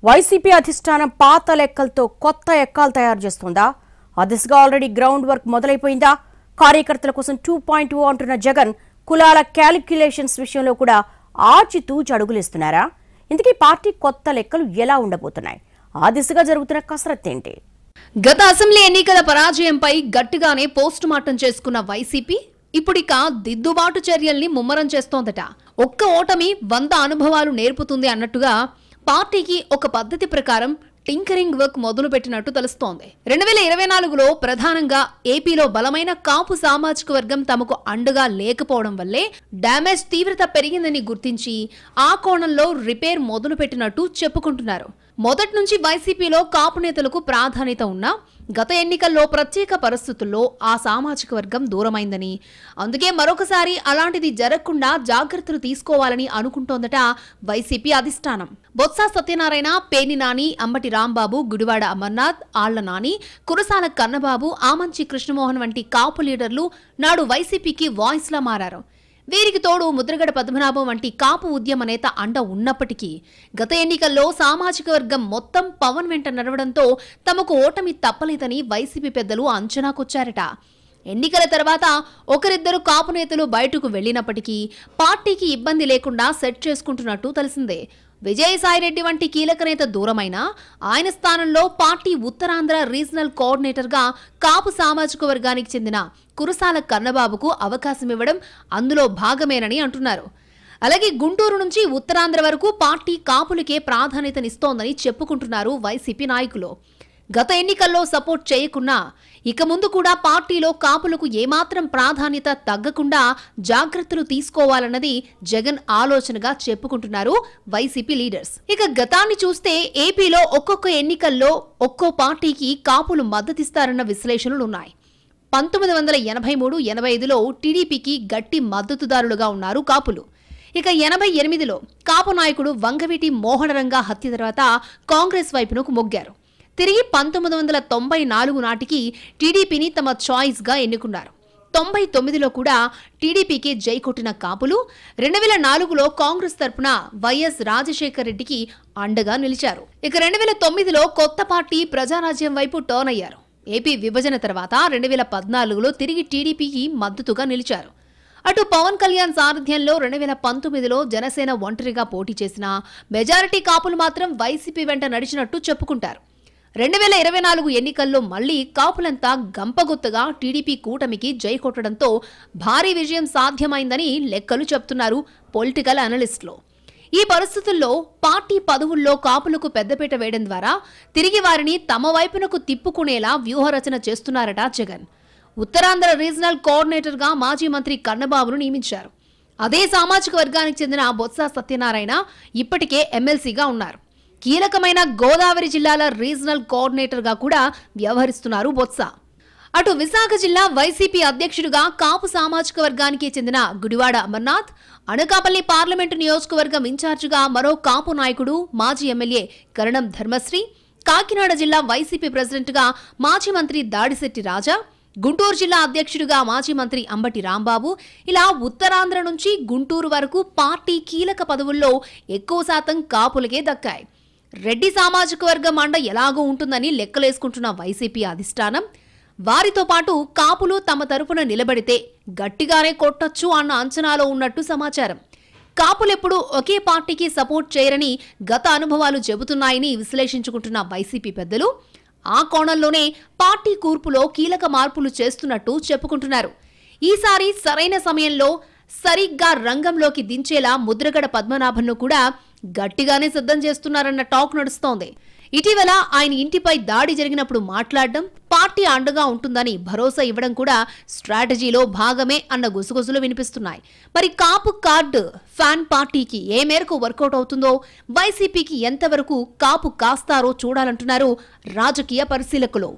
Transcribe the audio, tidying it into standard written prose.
YCP అధిష్టానం పాత లెక్కలతో కొత్త ఎక్కాలు తయారు చేస్తుందా? ఆ దిశగా ఆల్రెడీ గ్రౌండ్ వర్క్ మొదలైపోయిందా? కార్యకర్తల కోసం 2.0 అంటున్న జగన్ కులాల క్యాలిక్యులేషన్స్ విషయంలో కూడా ఆచితూచి అడుగులేస్తున్నారా? ఇంతకీ పార్టీ కొత్త లెక్కలు ఎలా ఉండబోతున్నాయి? ఆ దిశగా జరుగుతున్న కసరత్తు ఏంటి? గత అసెంబ్లీ ఎన్నికల పరాజయంపై గట్టిగానే పోస్ట్ మార్టం చేసుకున్న వైసీపీ ఇప్పుడిక దిద్దుబాటు చర్యల్ని ముమ్మరం చేస్తోందట. ఒక్క ఓటమి 100 అనుభవాలు నేర్పుతుంది అన్నట్టుగా పార్టీకి ఒక పద్ధతి ప్రకారం టింకరింగ్ వర్క్ మొదలుపెట్టినట్టు తెలుస్తోంది. 2024లో ప్రధానంగా ఏపీలో బలమైన కాపు సామాజిక వర్గం తమకు అండగా లేకపోవడం వల్లే డ్యామేజ్ తీవ్రత పెరిగిందని గుర్తించి ఆ కోణంలో రిపేర్ మొదలుపెట్టినట్టు చెప్పుకుంటున్నారు. మొదటి నుంచి వైసీపీలో కాపు నేతలకు ప్రాధాన్యత ఉన్నా గత ఎన్నికల్లో ప్రత్యేక పరిస్థితుల్లో ఆ సామాజిక వర్గం దూరమైందని, అందుకే మరొకసారి అలాంటిది జరగకుండా జాగ్రత్తలు తీసుకోవాలని అనుకుంటోందట వైసీపీ అధిష్టానం. బొత్స సత్యనారాయణ, పేర్ని నాని, అంబటి రాంబాబు, గుడివాడ అమర్నాథ్, ఆళ్ల నాని, కురసాల కన్నబాబు, ఆమంచి కృష్ణమోహన్ వంటి కాపు లీడర్లు నాడు వైసీపీకి వాయిస్ లా మారారు. వీరికి తోడు ముద్రగడ పద్మనాభం వంటి కాపు ఉద్యమ నేత అండ ఉన్నప్పటికీ గత ఎన్నికల్లో సామాజిక వర్గం మొత్తం పవన్ వెంట నడవడంతో తమకు ఓటమి తప్పలేదని వైసీపీ పెద్దలు అంచనాకొచ్చారట. ఎన్నికల తర్వాత ఒకరిద్దరు కాపు నేతలు బయటకు వెళ్లినప్పటికీ పార్టీకి ఇబ్బంది లేకుండా సెట్ చేసుకుంటున్నట్టు తెలిసిందే. విజయసాయిరెడ్డి వంటి కీలక నేత దూరమైన ఆయన స్థానంలో పార్టీ ఉత్తరాంధ్ర రీజనల్ కోఆర్డినేటర్గా కాపు సామాజిక వర్గానికి చెందిన కురసాల కన్నబాబుకు అవకాశం ఇవ్వడం అందులో భాగమేనని అంటున్నారు. అలాగే గుంటూరు నుంచి ఉత్తరాంధ్ర వరకు పార్టీ కాపులకే ప్రాధాన్యతనిస్తోందని చెప్పుకుంటున్నారు వైసీపీ నాయకులు. గత ఎన్నికల్లో సపోర్ట్ చేయకున్నా ఇక ముందు కూడా పార్టీలో కాపులకు ఏమాత్రం ప్రాధాన్యత తగ్గకుండా జాగ్రత్తలు తీసుకోవాలన్నది జగన్ ఆలోచనగా చెప్పుకుంటున్నారు వైసీపీ లీడర్స్. ఇక గతాన్ని చూస్తే ఏపీలో ఒక్కొక్క ఎన్నికల్లో ఒక్కో పార్టీకి కాపులు మద్దతిస్తారన్న విశ్లేషణలున్నాయి. 1983-85లో టీడీపీకి గట్టి మద్దతుదారులుగా ఉన్నారు కాపులు. ఇక 88లో కాపు నాయకుడు వంగవీటి మోహనరంగ హత్య తర్వాత కాంగ్రెస్ వైపునకు మొగ్గారు. తిరిగి 1994 నాటికి టీడీపీని తమ చాయిస్గా ఎన్నుకున్నారు. 99లో కూడా టీడీపీకి జై కొట్టిన కాపులు 2004లో కాంగ్రెస్ తరపున వైఎస్ రాజశేఖర్ రెడ్డికి అండగా నిలిచారు. ఇక 2009లో కొత్త పార్టీ ప్రజారాజ్యం వైపు టర్న్ అయ్యారు. ఏపీ విభజన తర్వాత 2014లో తిరిగి టీడీపీకి మద్దతుగా నిలిచారు. అటు పవన్ కళ్యాణ్ సారథ్యంలో 2019లో జనసేన ఒంటరిగా పోటీ చేసిన మెజారిటీ కాపులు మాత్రం వైసీపీ వెంట నడిచినట్టు చెప్పుకుంటారు. 2024 ఎన్నికల్లో మళ్లీ కాపులంతా గంపగుత్తగా టీడీపీ కూటమికి జై కొట్టడంతో భారీ విజయం సాధ్యమైందని లెక్కలు చెప్తున్నారు పొలిటికల్ అనలిస్టులు. ఈ పరిస్థితుల్లో పార్టీ పదవుల్లో కాపులకు పెద్దపీట వేయడం ద్వారా తిరిగి వారిని తమ వైపునకు తిప్పుకునేలా వ్యూహరచన చేస్తున్నారట జగన్. ఉత్తరాంధ్ర రీజనల్ కోఆర్డినేటర్గా మాజీ మంత్రి కన్నబాబును నియమించారు. అదే సామాజిక వర్గానికి చెందిన బొత్స సత్యనారాయణ ఇప్పటికే ఎమ్మెల్సీగా ఉన్నారు. కీలకమైన గోదావరి జిల్లాల రీజనల్ కోఆర్డినేటర్గా కూడా వ్యవహరిస్తున్నారు బొత్స. అటు విశాఖ జిల్లా వైసీపీ అధ్యక్షుడిగా కాపు సామాజిక వర్గానికి చెందిన గుడివాడ అమర్నాథ్, అనకాపల్లి పార్లమెంటు నియోజకవర్గం ఇన్ఛార్జిగా మరో కాపు నాయకుడు మాజీ ఎమ్మెల్యే కరణం ధర్మశ్రీ, కాకినాడ జిల్లా వైసీపీ ప్రెసిడెంట్గా మాజీ మంత్రి దాడిశెట్టి రాజా, గుంటూరు జిల్లా అధ్యక్షుడిగా మాజీ మంత్రి అంబటి రాంబాబు, ఇలా ఉత్తరాంధ్ర నుంచి గుంటూరు వరకు పార్టీ కీలక పదవుల్లో ఎక్కువ శాతం కాపులకే దక్కాయి. రెడ్డి సామాజిక వర్గం అండ ఎలాగో ఉంటుందని లెక్కలేసుకుంటున్న వైసీపీ అధిష్టానం వారితో పాటు కాపులు తమ తరపున నిలబడితే గట్టిగానే కొట్టొచ్చు అన్న అంచనాలో ఉన్నట్టు సమాచారం. కాపులెప్పుడు ఒకే పార్టీకి సపోర్ట్ చేయరని గత అనుభవాలు చెబుతున్నాయని విశ్లేషించుకుంటున్న వైసీపీ పెద్దలు ఆ కోణంలోనే పార్టీ కూర్పులో కీలక మార్పులు చేస్తున్నట్టు చెప్పుకుంటున్నారు. ఈసారి సరైన సమయంలో సరిగ్గా రంగంలోకి దించేలా ముద్రగడ పద్మనాభంను కూడా గట్టిగానే సిద్ధం చేస్తున్నారన్న టాక్ నడుస్తోంది. ఇటీవల ఆయన ఇంటిపై దాడి జరిగినప్పుడు మాట్లాడడం, పార్టీ అండగా ఉంటుందని భరోసా ఇవ్వడం కూడా స్ట్రాటజీలో భాగమే అన్న గుసగుసలు వినిపిస్తున్నాయి. మరి కాపు కార్డు ఫ్యాన్ పార్టీకి ఏ మేరకు వర్కౌట్ అవుతుందో, వైసీపీకి ఎంతవరకు కాపు కాస్తారో చూడాలంటున్నారు రాజకీయ పరిశీలకులు.